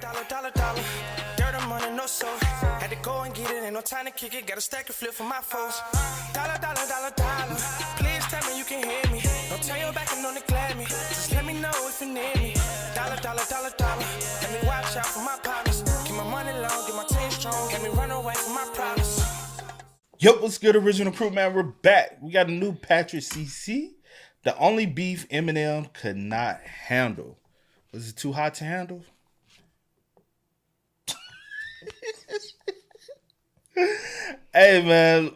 Dollar. Dirt on money, no soul. Had to go and get it, ain't no time to kick it. Got a stack and flip for my foes. Dollar. Please tell me you can hear me. Don't turn your back and don't neglect me. Just let me know if you need me. Dollar. Let me watch out for my partners. Keep my money long, get my team strong. Let me run away from my problems. Yo, what's good, Original Crew, man? We're back. We got a new Patrick CC. The only beef Eminem could not handle. Was it too hot to handle? Hey, man.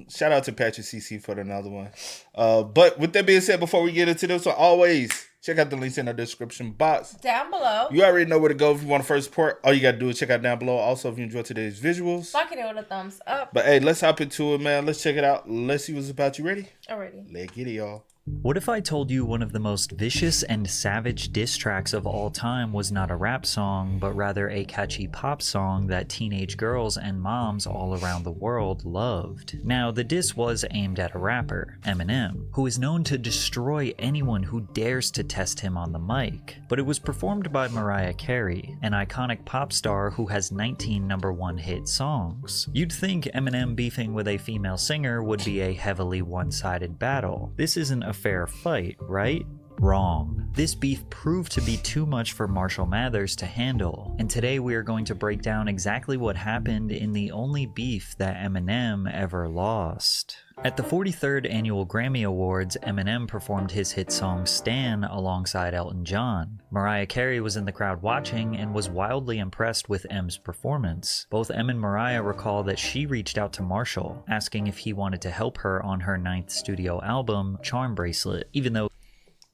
Shout out to Patrick CC for another one. But with that being said, before we get into this, so always check out the links in the description box. Down below. You already know where to go if you want to first support. All you got to do is check out down below. Also, if you enjoyed today's visuals. Like it with a thumbs up. But hey, let's hop into it, man. Let's check it out. Let's see what's about. You ready? Already. Let's get it, y'all. What if I told you one of the most vicious and savage diss tracks of all time was not a rap song, but rather a catchy pop song that teenage girls and moms all around the world loved? Now, the diss was aimed at a rapper, Eminem, who is known to destroy anyone who dares to test him on the mic, but it was performed by Mariah Carey, an iconic pop star who has 19 #1 hit songs. You'd think Eminem beefing with a female singer would be a heavily one-sided battle. This isn't a fair fight, right? Wrong. This beef proved to be too much for Marshall Mathers to handle, and today we are going to break down exactly what happened in the only beef that Eminem ever lost. At the 43rd Annual Grammy Awards, Eminem performed his hit song Stan alongside Elton John. Mariah Carey was in the crowd watching and was wildly impressed with M's performance. Both Em and Mariah recall that she reached out to Marshall, asking if he wanted to help her on her 9th studio album, Charm Bracelet, even though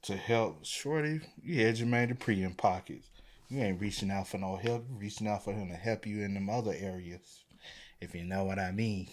To help Shorty, you had Jermaine Dupri in pockets. You ain't reaching out for no help. You're reaching out for him to help you in them other areas, if you know what I mean.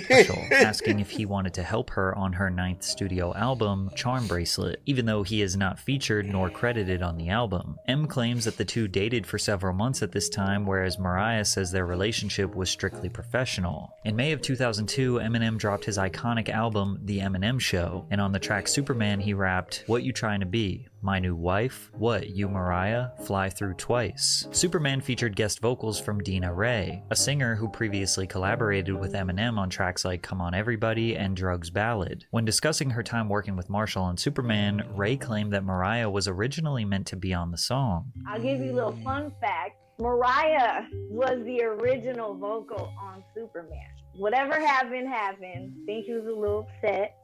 Marshall, asking if he wanted to help her on her 9th studio album, Charm Bracelet, even though he is not featured nor credited on the album. M claims that the two dated for several months at this time, whereas Mariah says their relationship was strictly professional. In May of 2002, Eminem dropped his iconic album, The Eminem Show, and on the track Superman he rapped, "What you trying to be? My new wife? What, you Mariah? Fly through twice." Superman featured guest vocals from Dina Ray, a singer who previously collaborated with Eminem on tracks like Come On Everybody and Drugs Ballad. When discussing her time working with Marshall on Superman, Ray claimed that Mariah was originally meant to be on the song. I'll give you a little fun fact. Mariah was the original vocal on Superman. Whatever happened. I think he was a little upset.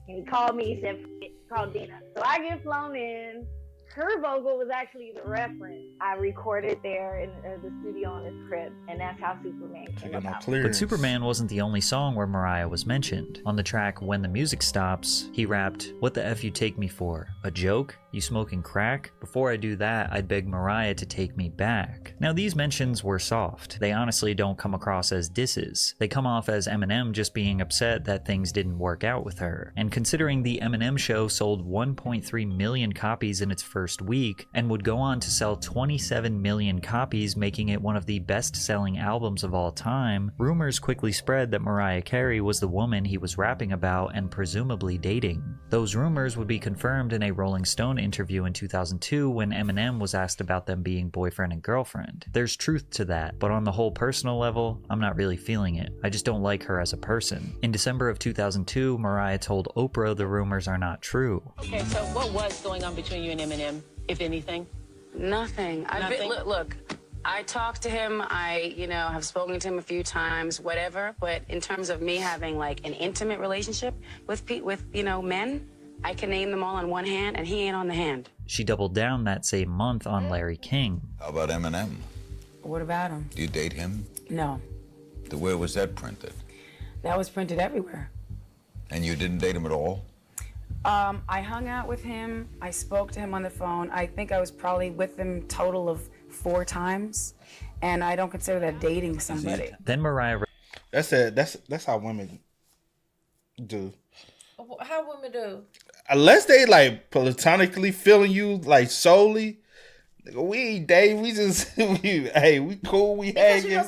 And he called me, he said, call Dina. So I get flown in. Her vocal was actually the reference. I recorded there in the studio on this crib, and that's how Superman came about. But Superman wasn't the only song where Mariah was mentioned. On the track When the Music Stops, he rapped, "What the F you take me for? A joke? You smoking crack? Before I do that, I'd beg Mariah to take me back." Now these mentions were soft. They honestly don't come across as disses. They come off as Eminem just being upset that things didn't work out with her. And considering the Eminem Show sold 1.3 million copies in its first week and would go on to sell 27 million copies, making it one of the best-selling albums of all time, rumors quickly spread that Mariah Carey was the woman he was rapping about and presumably dating. Those rumors would be confirmed in a Rolling Stone interview in 2002 when Eminem was asked about them being boyfriend and girlfriend. There's truth to that, but on the whole personal level, I'm not really feeling it. I just don't like her as a person. In December of 2002, Mariah told Oprah the rumors are not true. Okay, so what was going on between you and Eminem, if anything? Nothing. Look, I talked to him. I, have spoken to him a few times, whatever. But in terms of me having like an intimate relationship with men, I can name them all on one hand, and he ain't on the hand. She doubled down that same month on Larry King. How about Eminem? What about him? Do you date him? No. Where was that printed? That was printed everywhere. And you didn't date him at all? I hung out with him. I spoke to him on the phone. I think I was probably with him total of 4 times, and I don't consider that dating somebody. Then Mariah. That's how women do. How women do? Unless they like platonically feeling you like solely, we ain't dating. We just we cool. We hanging.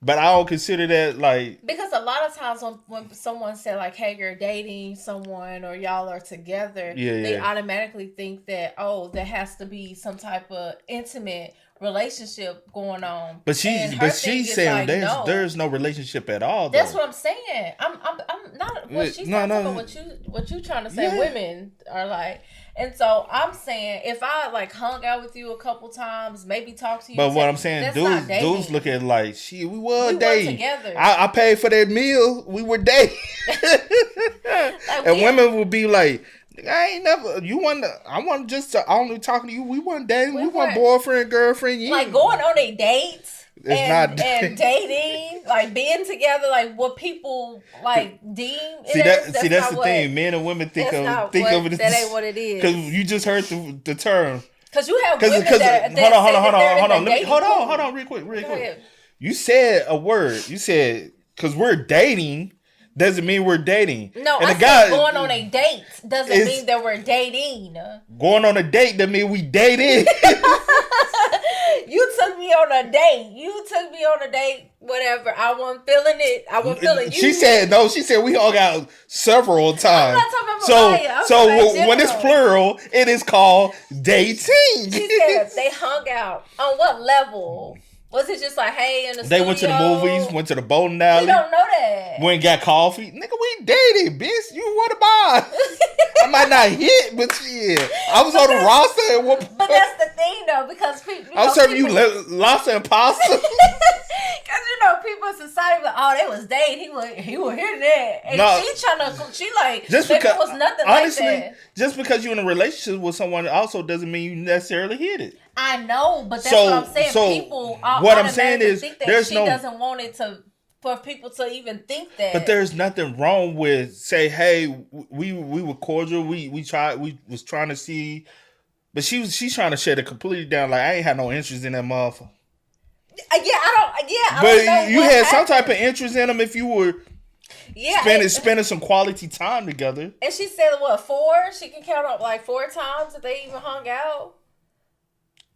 But I don't consider that like... Because a lot of times when someone said like, hey, you're dating someone or y'all are together, they automatically think that, oh, there has to be some type of intimate relationship going on. But she's saying like, there's no relationship at all. Though. That's what I'm saying. I'm not what she's talking about. What you trying to say? Yeah. Women are like, and so I'm saying if I like hung out with you a couple times, maybe talk to you. But what I'm saying, dudes look at like, shit, we were dating together. I paid for that meal. We were dating. Like, and women would be like, I ain't never. I want just to only talking to you. We weren't dating. We weren't boyfriend, girlfriend. Like going on a date. And dating, like being together, like what people like deem. That's the thing. Men and women think of it. That ain't what it is. Because you just heard the term. Because you have women that hold on, real quick. You said a word. You said because we're dating. Doesn't mean we're dating. No, and going on a date doesn't mean that we're dating. Going on a date doesn't mean we dating. You took me on a date. Whatever. I wasn't feeling it. I wasn't feeling you. She said we hung out several times. I'm not talking about so when it's plural, it is called dating. She said they hung out. On what level? Was it just like, hey, in the studio? They went to the movies, went to the bowling alley. We don't know that. Went and got coffee. Nigga, we dated, bitch. You what about? I might not hit, but yeah. I was on the roster at one point. But that's the thing, though, because people... I was serving you lobster and pasta. Because, people in society like, oh, they was dating. He was hear that. And she like, just because, it was nothing honestly, like that. Just because you're in a relationship with someone also doesn't mean you necessarily hit it. I know, but that's what I'm saying. People what I'm saying is think that she doesn't want it for people to even think that. But there's nothing wrong with say, hey, we were cordial. We was trying to see, but she's trying to shut it completely down. Like I ain't had no interest in that motherfucker. I but don't know you had some type of interest in them if you were spending some quality time together. And she said, what, 4? She can count up like 4 times that they even hung out.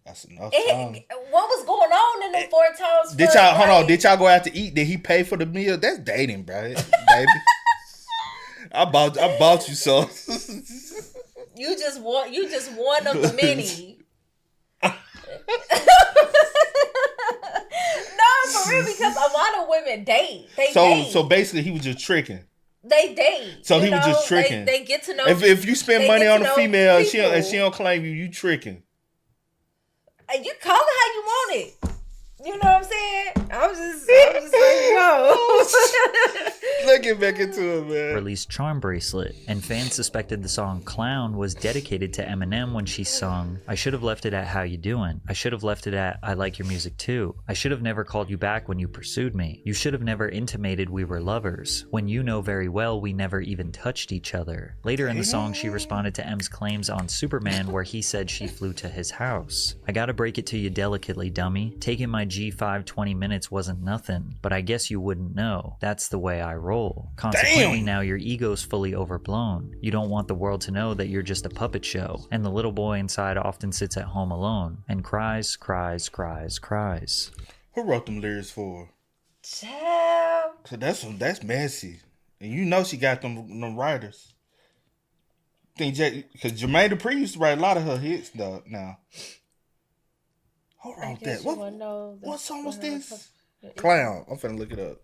That's enough time. What was going on in the 4 times? Did y'all go out to eat? Did he pay for the meal? That's dating, bro. Baby. I bought you some. You just one of the many. No, for real, because a lot of women date. They date. So basically, he was just tricking. They date. So he was just tricking. They get to know. If you spend money on a female and she don't claim you tricking. And you call it how you want it. You know what I'm saying? I'm just letting you know. Let's get back into it, man. Released Charm Bracelet, and fans suspected the song Clown was dedicated to Eminem when she sung, I should have left it at how you doing. I should have left it at I like your music too. I should have never called you back when you pursued me. You should have never intimated we were lovers. When you know very well we never even touched each other. Later in the song, she responded to M's claims on Superman where he said she flew to his house. I gotta break it to you delicately, dummy. Taking my G5 20 minutes wasn't nothing, but I guess you wouldn't know. That's the way I roll. Consequently, now your ego's fully overblown. You don't want the world to know that you're just a puppet show, and the little boy inside often sits at home alone and cries. Who wrote them lyrics for? Child. So that's messy, and you know she got them writers. Because Jermaine Dupri used to write a lot of her hits though. Now. Who wrote that? What song was this? Clown. I'm finna look it up.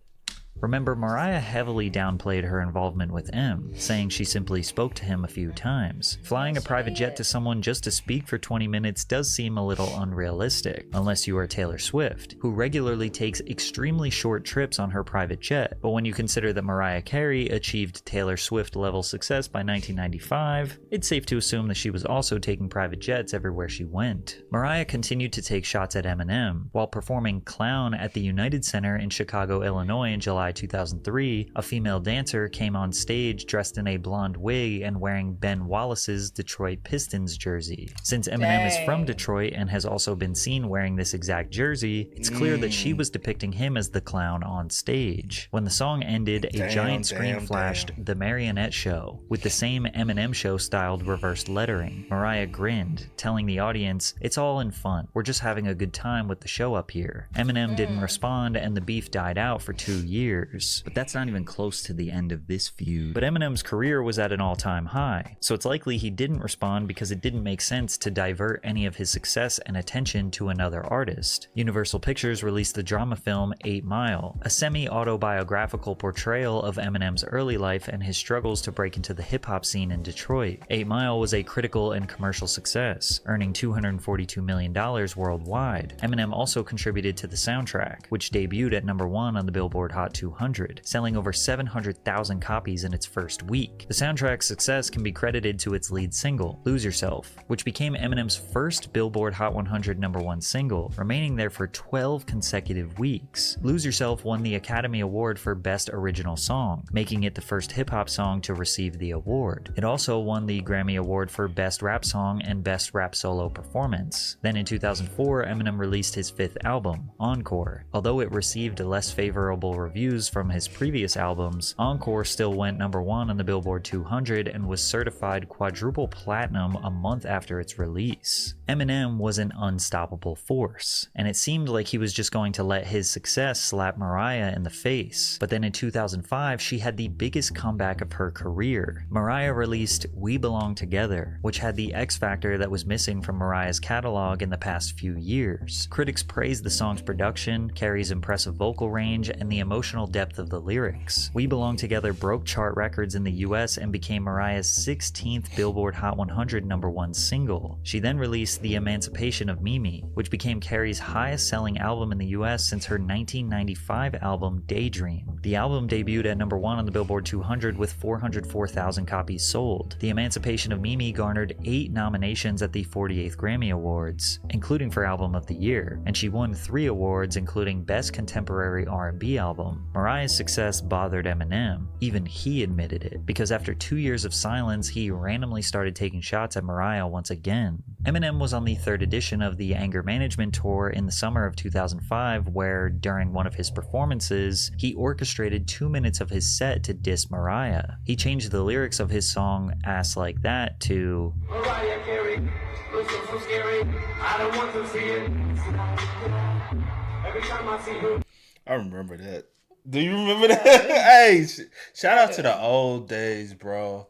Remember, Mariah heavily downplayed her involvement with M, saying she simply spoke to him a few times. Flying a private jet to someone just to speak for 20 minutes does seem a little unrealistic, unless you are Taylor Swift, who regularly takes extremely short trips on her private jet. But when you consider that Mariah Carey achieved Taylor Swift-level success by 1995, it's safe to assume that she was also taking private jets everywhere she went. Mariah continued to take shots at Eminem, while performing Clown at the United Center in Chicago, Illinois in July 2003, a female dancer came on stage dressed in a blonde wig and wearing Ben Wallace's Detroit Pistons jersey. Since Eminem is from Detroit and has also been seen wearing this exact jersey, it's clear that she was depicting him as the clown on stage. When the song ended, a giant screen flashed The Marionette Show, with the same Eminem Show styled reversed lettering. Mariah grinned, telling the audience, "It's all in fun. We're just having a good time with the show up here." Eminem didn't respond and the beef died out for 2 years. years. But that's not even close to the end of this feud. But Eminem's career was at an all-time high, so it's likely he didn't respond because it didn't make sense to divert any of his success and attention to another artist. Universal Pictures released the drama film 8 Mile, a semi-autobiographical portrayal of Eminem's early life and his struggles to break into the hip-hop scene in Detroit. 8 Mile was a critical and commercial success, earning $242 million worldwide. Eminem also contributed to the soundtrack, which debuted at number 1 on the Billboard Hot 200, selling over 700,000 copies in its first week. The soundtrack's success can be credited to its lead single, Lose Yourself, which became Eminem's first Billboard Hot 100 number 1 single, remaining there for 12 consecutive weeks. Lose Yourself won the Academy Award for Best Original Song, making it the first hip-hop song to receive the award. It also won the Grammy Award for Best Rap Song and Best Rap Solo Performance. Then in 2004, Eminem released his 5th album, Encore. Although it received less favorable reviews from his previous albums, Encore still went number 1 on the Billboard 200 and was certified quadruple platinum a month after its release. Eminem was an unstoppable force, and it seemed like he was just going to let his success slap Mariah in the face. But then in 2005, she had the biggest comeback of her career. Mariah released We Belong Together, which had the X factor that was missing from Mariah's catalog in the past few years. Critics praised the song's production, Carey's impressive vocal range, and the emotional depth of the lyrics. We Belong Together broke chart records in the US and became Mariah's 16th Billboard Hot 100 number 1 single. She then released The Emancipation of Mimi, which became Carey's highest selling album in the US since her 1995 album Daydream. The album debuted at number 1 on the Billboard 200 with 404,000 copies sold. The Emancipation of Mimi garnered 8 nominations at the 48th Grammy Awards, including for Album of the Year, and she won 3 awards including Best Contemporary R&B Album. Mariah's success bothered Eminem. Even he admitted it, because after 2 years of silence, he randomly started taking shots at Mariah once again. Eminem was on the 3rd edition of the Anger Management Tour in the summer of 2005, where, during one of his performances, he orchestrated 2 minutes of his set to diss Mariah. He changed the lyrics of his song Ass Like That to Mariah Carey, looks so scary. I don't want to see it. Every time I see her. I remember that. Do you remember that? Hey, shout out to the old days, bro.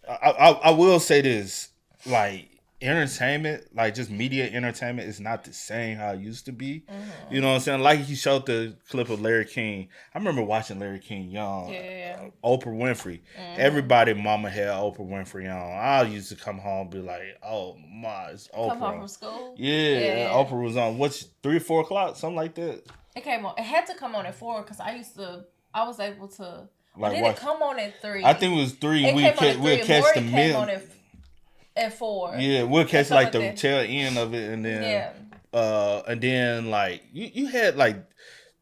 I will say this, like, entertainment, like just media entertainment is not the same how it used to be. Mm-hmm. You know what I'm saying? Like he showed the clip of Larry King. I remember watching Larry King young. Yeah. Oprah Winfrey. Mm-hmm. Everybody mama had Oprah Winfrey on. I used to come home and be like, oh my, it's Oprah. Come home from school? Yeah. Oprah was on, 3 or 4 o'clock? Something like that. It came on. It had to come on at 4 because I was able to. Like, did it come on at 3? I think it was 3. We'll catch the middle. At 4. Yeah, we'll catch like the tail end of it, and then like you had like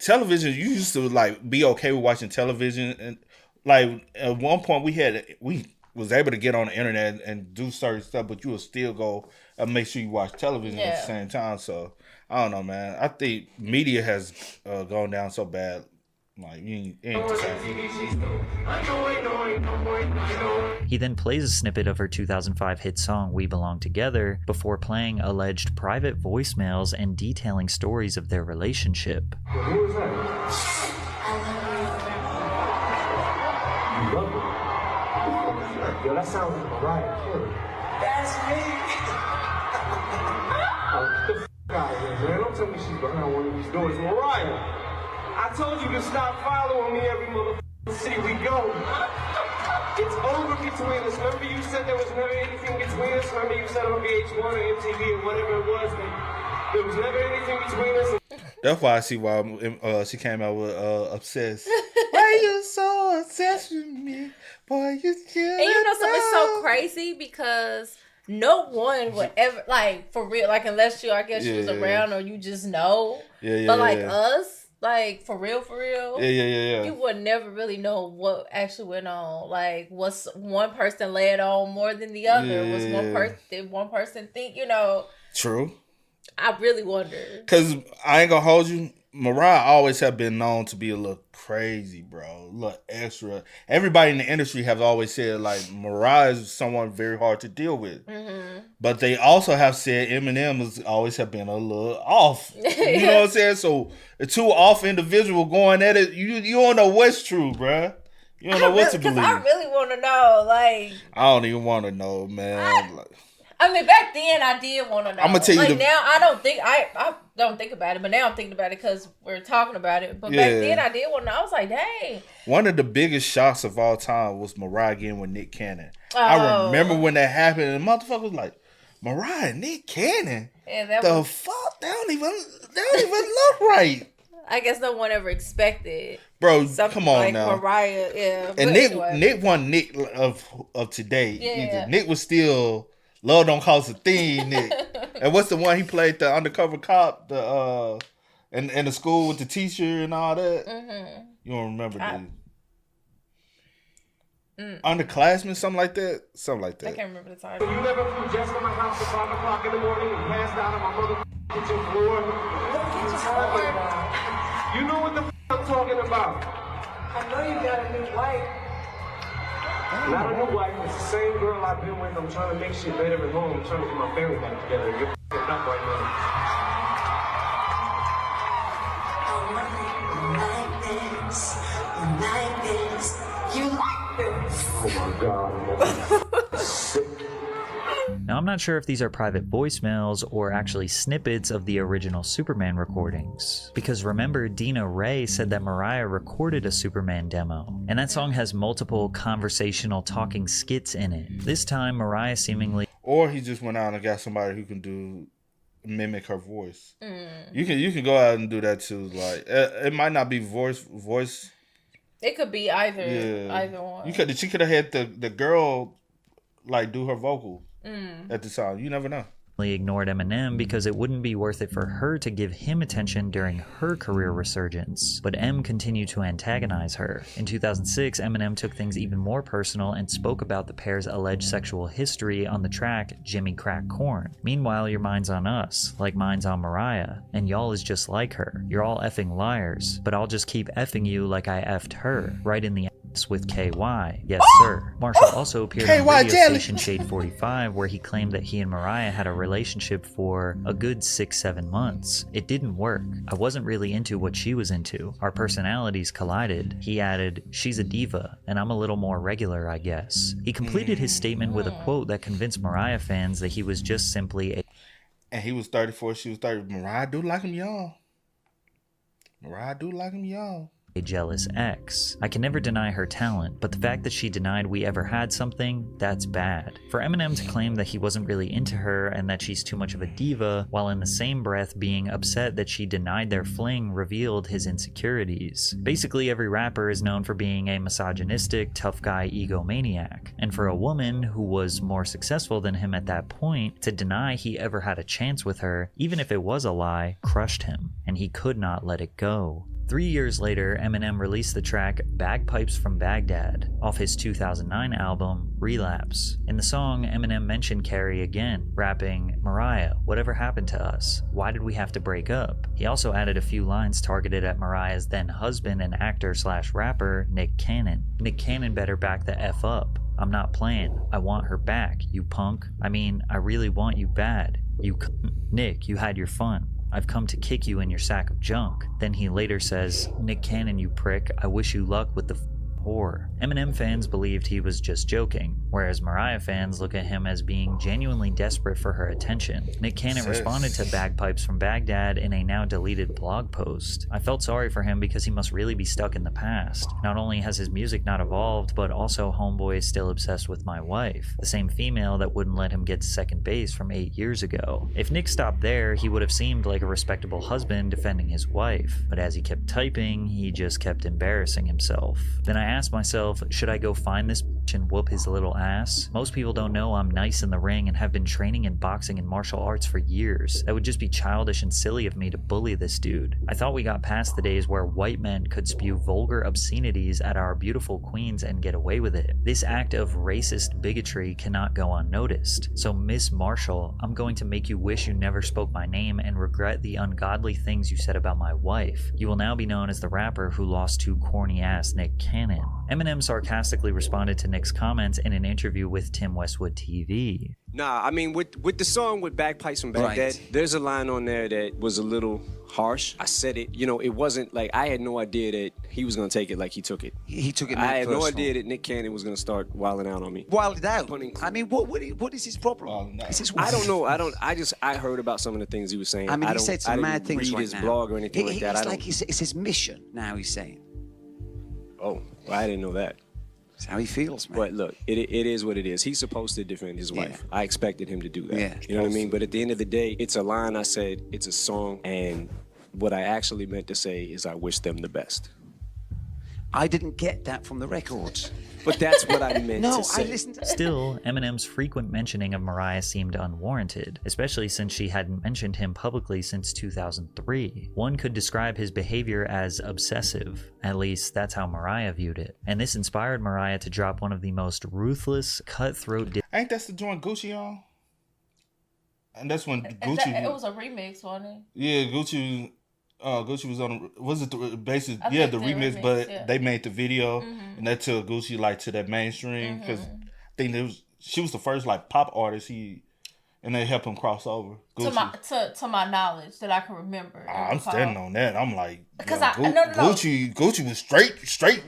television. You used to like be okay with watching television, and like at one point we was able to get on the internet and do certain stuff, but you would still go and make sure you watch television at the same time. So I don't know, man. I think media has gone down so bad. Like, you ain't He then plays a snippet of her 2005 hit song We Belong Together before playing alleged private voicemails and detailing stories of their relationship. Who is that? You love her? Yo, that sounds like Mariah Carey. That's me! Get the f*** out of here, man. Don't tell me she's behind one of these doors. Mariah! I told you to stop following me every motherfucking city we go. It's over between us. Remember you said there was never anything between us? Remember you said on VH1 or MTV or whatever it was that there was never anything between us? That's why I see why she came out with Obsessed. Why you so obsessed with me? Boy, you still. And you know something so crazy because no one would ever, like, for real, like, unless you, I guess, she was around or you just know. But like us. Like, for real? Yeah. You would never really know what actually went on. Like, was one person led on more than the other? Was did one person think, True. I really wonder. Because I ain't gonna hold you. Mariah always have been known to be a little crazy, bro. A little extra. Everybody in the industry has always said, like, Mariah is someone very hard to deal with. Mm-hmm. But they also have said Eminem has always have been a little off. You know what I'm saying? So, the two off individual going at it, you don't know what's true, bro. You don't know what to believe. I really want to know, like... I don't even want to know, man. I mean, back then I did want to know. I'm gonna tell you. Like now, I don't think about it, but now I'm thinking about it because we're talking about it. But back then I did want to know. I was like, dang. One of the biggest shocks of all time was Mariah getting with Nick Cannon. I remember when that happened, and the motherfucker was like, Mariah, Nick Cannon. Yeah, fuck? They don't even look right. I guess no one ever expected. Bro, come on like now. Mariah, yeah. And Nick wasn't Nick of today either. Nick was still Love Don't Cost a Thing, Nick. And what's the one he played, the undercover cop, in the school with the teacher and all that? Mm-hmm. You don't remember that? Underclassmen, something like that? Something like that. I can't remember the title. You never flew just from my house at 5 o'clock in the morning and passed out on my mother's kitchen floor? You know what the I'm talking about. I know you got a new wife. Not a new wife. It's the same girl I've been with. I'm trying to make shit better at home. I'm trying to get my family back together. You're up right now. You like this. Oh my God. Sick. Now, I'm not sure if these are private voicemails or actually snippets of the original Superman recordings, because remember, Dina Ray said that Mariah recorded a Superman demo, and that song has multiple conversational talking skits in it. This time, Mariah seemingly... Or he just went out and got somebody who can mimic her voice. You can go out and do that too. Like, it might not be voice. It could be either one. She could have had the girl like do her vocal at the time. You never know. Ignored Eminem because it wouldn't be worth it for her to give him attention during her career resurgence. But M continued to antagonize her. In 2006, Eminem took things even more personal and spoke about the pair's alleged sexual history on the track Jimmy Crack Corn. Meanwhile, your mind's on us, like mine's on Mariah, and y'all is just like her. You're all effing liars, but I'll just keep effing you like I effed her, right in the ass with KY. Yes, sir. Marshall also appeared on radio station Shade 45, where he claimed that he and Mariah had a relationship for a good 6-7 months. It didn't work. I wasn't really into what she was into. Our personalities collided. He added, she's a diva, and I'm a little more regular, I guess. He completed his statement with a quote that convinced Mariah fans that he was just simply a... And he was 34, she was 30. Mariah do like him young. A jealous ex. I can never deny her talent, but the fact that she denied we ever had something, that's bad. For Eminem to claim that he wasn't really into her and that she's too much of a diva, while in the same breath being upset that she denied their fling, revealed his insecurities. Basically, every rapper is known for being a misogynistic, tough guy egomaniac, and for a woman who was more successful than him at that point, to deny he ever had a chance with her, even if it was a lie, crushed him, and he could not let it go. 3 years later, Eminem released the track Bagpipes from Baghdad off his 2009 album Relapse. In the song, Eminem mentioned Carrie again, rapping, Mariah, whatever happened to us? Why did we have to break up? He also added a few lines targeted at Mariah's then husband and actor/rapper Nick Cannon. Nick Cannon better back the F up. I'm not playing. I want her back, you punk. I mean, I really want you bad. Nick, you had your fun. I've come to kick you in your sack of junk. Then he later says, Nick Cannon, you prick, I wish you luck with the whore. Eminem fans believed he was just joking, whereas Mariah fans look at him as being genuinely desperate for her attention. Nick Cannon responded to Bagpipes from Baghdad in a now deleted blog post. I felt sorry for him because he must really be stuck in the past. Not only has his music not evolved, but also homeboy is still obsessed with my wife, the same female that wouldn't let him get to second base from 8 years ago. If Nick stopped there, he would have seemed like a respectable husband defending his wife, but as he kept typing, he just kept embarrassing himself. Then I asked myself, should I go find this and whoop his little ass. Most people don't know I'm nice in the ring and have been training in boxing and martial arts for years. That would just be childish and silly of me to bully this dude. I thought we got past the days where white men could spew vulgar obscenities at our beautiful queens and get away with it. This act of racist bigotry cannot go unnoticed. So Miss Marshall, I'm going to make you wish you never spoke my name and regret the ungodly things you said about my wife. You will now be known as the rapper who lost to corny ass Nick Cannon. Eminem sarcastically responded to Nick's comments in an interview with Tim Westwood TV. Nah, I mean, with the song with Bagpipes from Baghdad, there's a line on there that was a little harsh. I said it, it wasn't like, I had no idea that he was going to take it like he took it. He took it. I had no idea that Nick Cannon was going to start wilding out on me. Wilded out? I mean, what is his problem? I don't know. I heard about some of the things he was saying. I mean, he said some mad things read right his now. blog or anything like that. It's his mission now, he's saying. Oh, well, I didn't know that. That's how he feels, man. But look, it is what it is. He's supposed to defend his wife. I expected him to do that. Yeah. You know what I mean? But at the end of the day, it's a line I said, it's a song, and what I actually meant to say is I wish them the best. I didn't get that from the records. But that's what I meant no, to say. I listened to... Still, Eminem's frequent mentioning of Mariah seemed unwarranted, especially since she hadn't mentioned him publicly since 2003. One could describe his behavior as obsessive. At least, that's how Mariah viewed it. And this inspired Mariah to drop one of the most ruthless, cutthroat... Ain't that the joint Gucci on? And that's when It Gucci... was a remix, wasn't it? Yeah, Gucci was on. Was it the basic? I Yeah, think the they remix, remixed, but yeah. they made the video, and that took Gucci like to that mainstream because I think she was the first like pop artist and they helped him cross over. Gucci. To my knowledge that I can remember. I'm standing on that. I'm like, because Gucci was straight.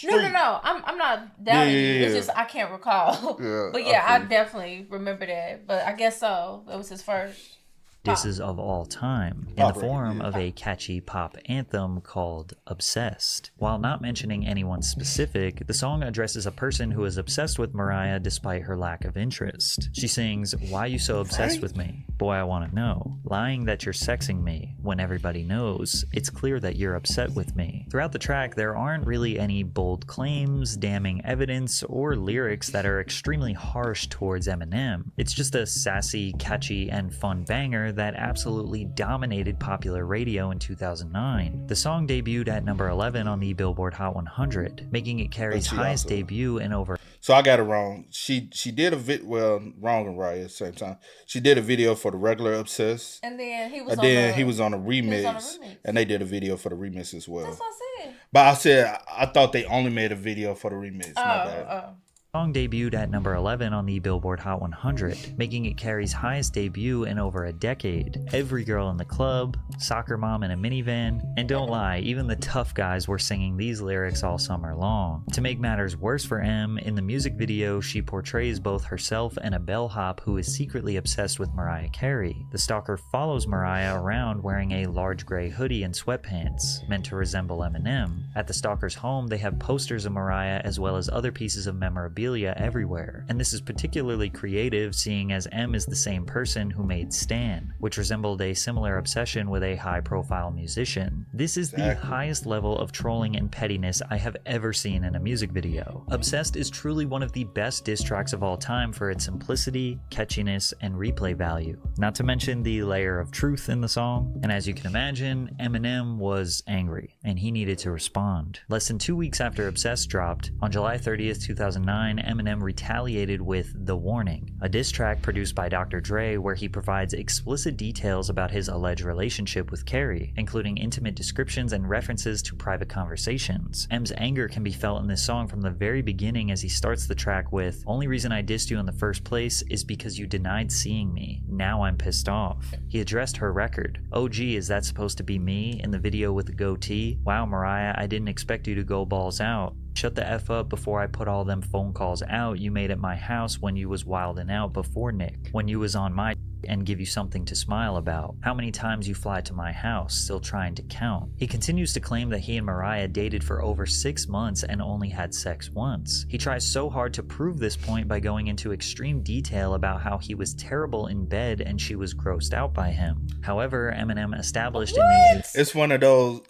No. I'm not doubting you. It's just I can't recall. But yeah, I definitely remember that. But I guess so. It was his first. disses of all time in the form of a catchy pop anthem called Obsessed. While not mentioning anyone specific, the song addresses a person who is obsessed with Mariah despite her lack of interest. She sings, "Why you so obsessed with me? Boy, I want to know. Lying that you're sexing me when everybody knows. It's clear that you're upset with me." Throughout the track, there aren't really any bold claims, damning evidence, or lyrics that are extremely harsh towards Eminem. It's just a sassy, catchy, and fun banger that absolutely dominated popular radio in 2009. The song debuted at number 11 on the Billboard Hot 100, making it Carrie's highest debut in over... So I got it wrong. She did wrong and right at the same time. She did a video for the regular Obsessed. And then he was on a remix. And they did a video for the remix as well. That's what I said. But I thought they only made a video for the remix. My bad. The song debuted at number 11 on the Billboard Hot 100, making it Carrie's highest debut in over a decade. Every girl in the club, soccer mom in a minivan, and don't lie, even the tough guys were singing these lyrics all summer long. To make matters worse for Em, in the music video, she portrays both herself and a bellhop who is secretly obsessed with Mariah Carey. The stalker follows Mariah around wearing a large gray hoodie and sweatpants, meant to resemble Eminem. At the stalker's home, they have posters of Mariah as well as other pieces of memorabilia everywhere, and this is particularly creative seeing as M is the same person who made Stan, which resembled a similar obsession with a high-profile musician. This is the highest level of trolling and pettiness I have ever seen in a music video. Obsessed is truly one of the best diss tracks of all time for its simplicity, catchiness, and replay value, not to mention the layer of truth in the song, and as you can imagine, Eminem was angry, and he needed to respond. Less than 2 weeks after Obsessed dropped, on July 30th, 2009, Eminem retaliated with The Warning, a diss track produced by Dr. Dre where he provides explicit details about his alleged relationship with Carrie, including intimate descriptions and references to private conversations. M's anger can be felt in this song from the very beginning as he starts the track with, "Only reason I dissed you in the first place is because you denied seeing me. Now I'm pissed off." He addressed her record. "Oh gee, is that supposed to be me in the video with the goatee? Wow, Mariah, I didn't expect you to go balls out. Shut the F up before I put all them phone calls out you made at my house when you was wildin' out before Nick. When you was on my and give you something to smile about. How many times you fly to my house, still trying to count." He continues to claim that he and Mariah dated for over 6 months and only had sex once. He tries so hard to prove this point by going into extreme detail about how he was terrible in bed and she was grossed out by him. However, Eminem established in the... It's one of those,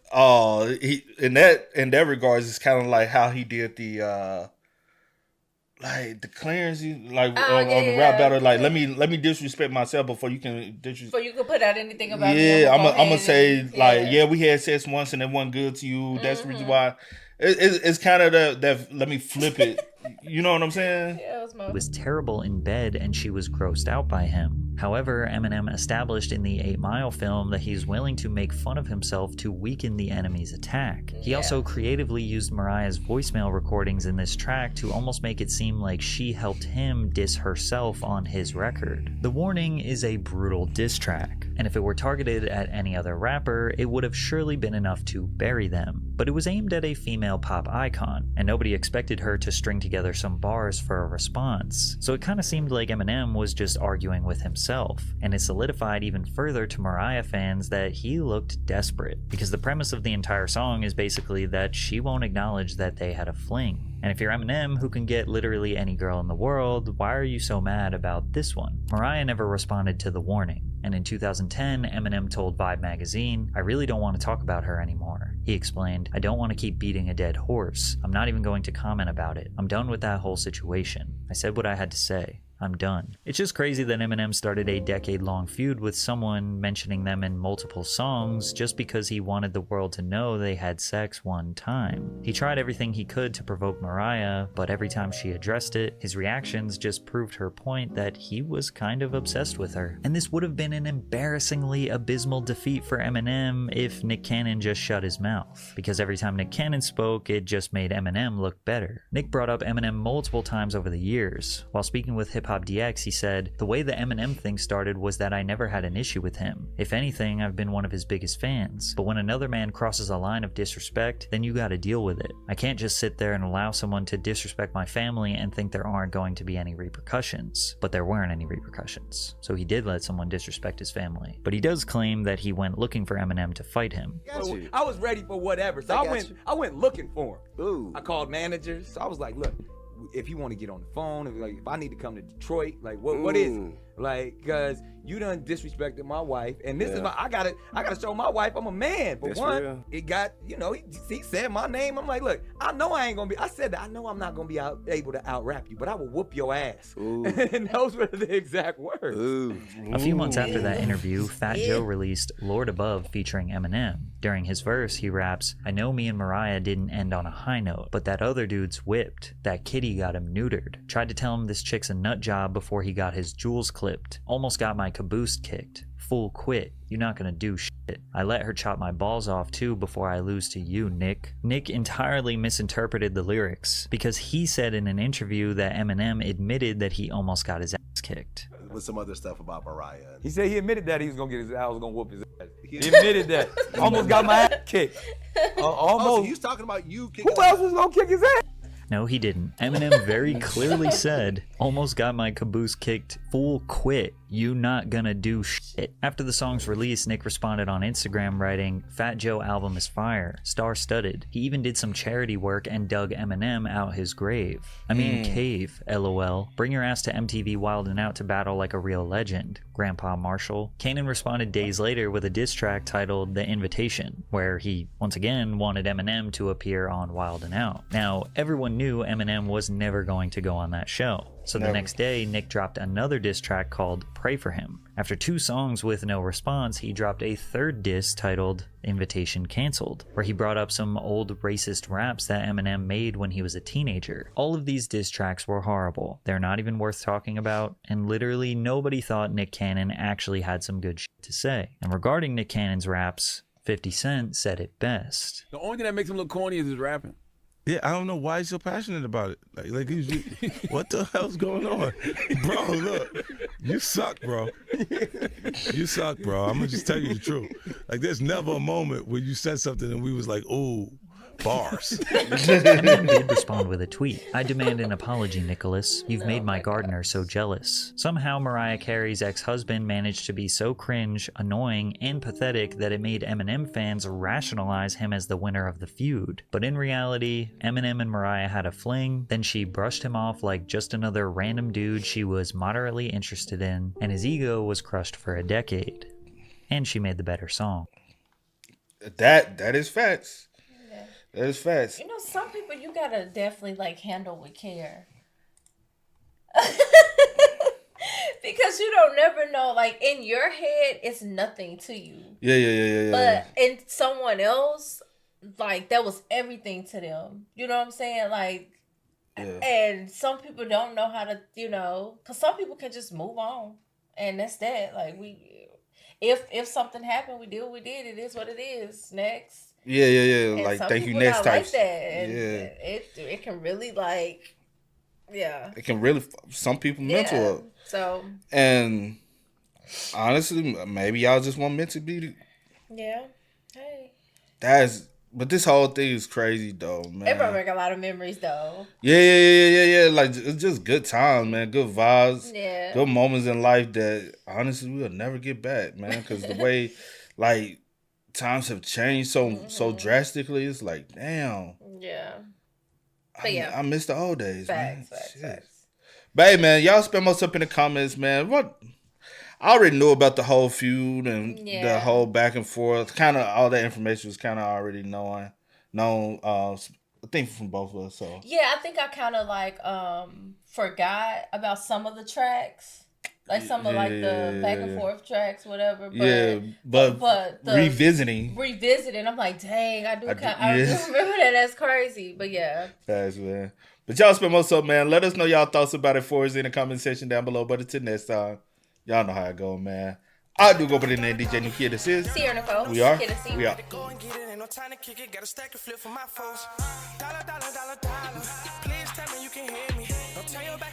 in that regards, it's kind of like how he did the, like the clearance, like on the rap battle, like let me disrespect myself before you can disrespect. Before you can put out anything about me. Yeah, I'm gonna say like, we had sex once and it wasn't good to you. That's the reason why. It's kind of that. Let me flip it. You know what I'm saying? Yeah, He was terrible in bed and she was grossed out by him. However, Eminem established in the 8 Mile film that he's willing to make fun of himself to weaken the enemy's attack. He also creatively used Mariah's voicemail recordings in this track to almost make it seem like she helped him diss herself on his record. The Warning is a brutal diss track, and if it were targeted at any other rapper, it would have surely been enough to bury them. But it was aimed at a female pop icon, and nobody expected her to string together some bars for a response. So it kind of seemed like Eminem was just arguing with himself, and it solidified even further to Mariah fans that he looked desperate, because the premise of the entire song is basically that she won't acknowledge that they had a fling. And if you're Eminem, who can get literally any girl in the world, why are you so mad about this one? Mariah never responded to The Warning, and in 2010, Eminem told Vibe magazine, "I really don't want to talk about her anymore." He explained, "I don't want to keep beating a dead horse. I'm not even going to comment about it. I'm done with that whole situation. I said what I had to say. I'm done." It's just crazy that Eminem started a decade-long feud with someone mentioning them in multiple songs just because he wanted the world to know they had sex one time. He tried everything he could to provoke Mariah, but every time she addressed it, his reactions just proved her point that he was kind of obsessed with her. And this would have been an embarrassingly abysmal defeat for Eminem if Nick Cannon just shut his mouth, because every time Nick Cannon spoke, it just made Eminem look better. Nick brought up Eminem multiple times over the years. While speaking with Hip Hop DX, he said, "The way the Eminem thing started was that I never had an issue with him. If anything, I've been one of his biggest fans. But when another man crosses a line of disrespect, then you gotta deal with it. I can't just sit there and allow someone to disrespect my family and think there aren't going to be any repercussions." But there weren't any repercussions. So he did let someone disrespect his family. But he does claim that he went looking for Eminem to fight him. I was ready for whatever, so I went looking for him. Ooh. I called managers, so I was like, "Look, if you want to get on the phone, if I need to come to Detroit, like what is it? Like, cause you done disrespected my wife, and this is I gotta show my wife I'm a man." But real. It got, he said my name. I'm like, "Look, I know I ain't gonna be." I said that I know I'm not gonna be able to out rap you, but I will whoop your ass. And those were the exact words. A few months after that interview, Fat Joe released Lord Above featuring Eminem. During his verse, he raps, "I know me and Mariah didn't end on a high note, but that other dude's whipped. That kitty got him neutered. Tried to tell him this chick's a nut job before he got his jewels clipped. Almost got my caboose kicked. Full quit. You're not gonna do shit. I let her chop my balls off too before I lose to you, Nick." Nick entirely misinterpreted the lyrics because he said in an interview that Eminem admitted that he almost got his ass kicked. With some other stuff about Mariah. He said he admitted that he was gonna get his ass, I was gonna whoop his ass. He admitted that. Almost got my ass kicked. Almost. So he was talking about you kicking. Who else was gonna kick his ass? No, he didn't. Eminem very clearly said, "Almost got my caboose kicked. Full quit. You not gonna do shit." After the song's release, Nick responded on Instagram writing, "Fat Joe album is fire. Star-studded. He even did some charity work and dug Eminem out his grave. I mean cave, LOL. Bring your ass to MTV Wild 'N Out to battle like a real legend, Grandpa Marshall." Kanan responded days later with a diss track titled The Invitation, where he once again wanted Eminem to appear on Wild 'N Out. Now, everyone knew Eminem was never going to go on that show. So the next day, Nick dropped another diss track called Pray For Him. After 2 songs with no response, he dropped a third diss titled Invitation Cancelled, where he brought up some old racist raps that Eminem made when he was a teenager. All of these diss tracks were horrible. They're not even worth talking about, and literally nobody thought Nick Cannon actually had some good shit to say. And regarding Nick Cannon's raps, 50 Cent said it best. "The only thing that makes him look corny is his rapping." Yeah, I don't know why he's so passionate about it. Like what the hell's going on? Bro, look, you suck, bro. You suck, bro. I'm gonna just tell you the truth. Like, there's never a moment where you said something and we was like, "Ooh, bars." Eminem did respond with a tweet. "I demand an apology, Nicholas. You've made my gardener so jealous." Somehow Mariah Carey's ex-husband managed to be so cringe, annoying, and pathetic that it made Eminem fans rationalize him as the winner of the feud. But in reality, Eminem and Mariah had a fling, then she brushed him off like just another random dude she was moderately interested in, and his ego was crushed for a decade. And she made the better song. That is facts. That is facts. Some people you gotta definitely handle with care. Because you don't never know. Like, in your head, it's nothing to you. Yeah. But in someone else, like, that was everything to them. You know what I'm saying? Like, and some people don't know how to, you know, because some people can just move on. And that's that. Like, if something happened, we did what we did. It is what it is. Next. Yeah. And Like, thank you, people next not time. like that. And it can really, like, yeah. It can really, some people mental up. So. And honestly, maybe y'all just want meant to be. Yeah. Hey. But this whole thing is crazy, though, man. It brought back a lot of memories, though. Yeah. Like, it's just good times, man. Good vibes. Yeah. Good moments in life that, honestly, we'll never get back, man. Because the way, like, times have changed so drastically, it's like, damn. Yeah. But I miss the old days, man. Facts. But hey, man, y'all spend most up in the comments, man. I already knew about the whole feud and the whole back and forth. Kind of all that information was kind of already known. I think from both of us. So yeah, I think I kind of like forgot about some of the tracks, like some of like the back and forth tracks, whatever. But, but revisiting, I'm like, dang, I do remember that. That's crazy. But yeah, thanks, man. But y'all spend most up, man. Let us know y'all thoughts about it for us in the comment section down below. But until next time. Y'all know how it go, man. I do go by the name DJ New Kid. This is Sierra Nicole. We are. We are. Go and get it. Ain't no time to kick it. Got a stack of flip for my folks. Dollar. Please tell me you can hear me. Don't tell your back.